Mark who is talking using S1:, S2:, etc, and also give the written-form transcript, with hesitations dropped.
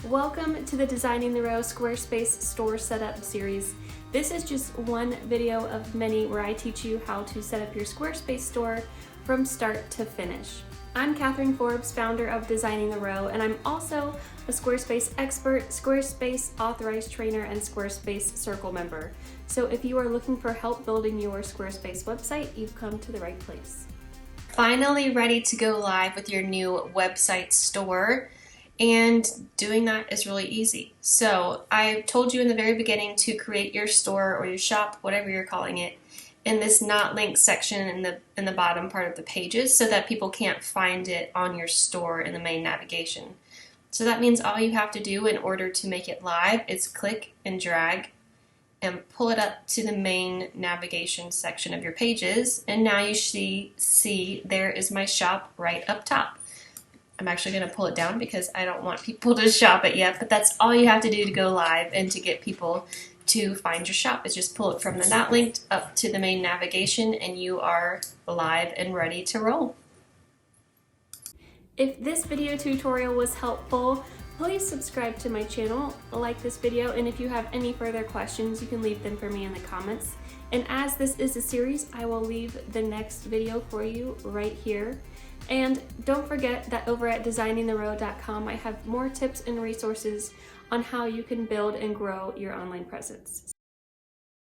S1: Welcome to the Designing the Row Squarespace store setup series. This is just one video of many where I teach you how to set up your Squarespace store from start to finish. I'm Catherine Forbes, founder of Designing the Row, and I'm also a Squarespace expert, Squarespace authorized trainer, and Squarespace circle member. So if you are looking for help building your Squarespace website, you've come to the right place. Finally ready to go live with your new website store. And doing that is really easy. So I told you in the very beginning to create your store or your shop, whatever you're calling it, in this not linked section in the bottom part of the pages so that people can't find it on your store in the main navigation. So that means all you have to do in order to make it live is click and drag and pull it up to the main navigation section of your pages, and now you see there is my shop right up top. I'm actually going to pull it down because I don't want people to shop it yet, but that's all you have to do to go live and to get people to find your shop is just pull it from the not linked up to the main navigation and you are live and ready to roll. If this video tutorial was helpful, please subscribe to my channel, like this video, and if you have any further questions, you can leave them for me in the comments. And as this is a series, I will leave the next video for you right here. And don't forget that over at designingtherow.com, I have more tips and resources on how you can build and grow your online presence.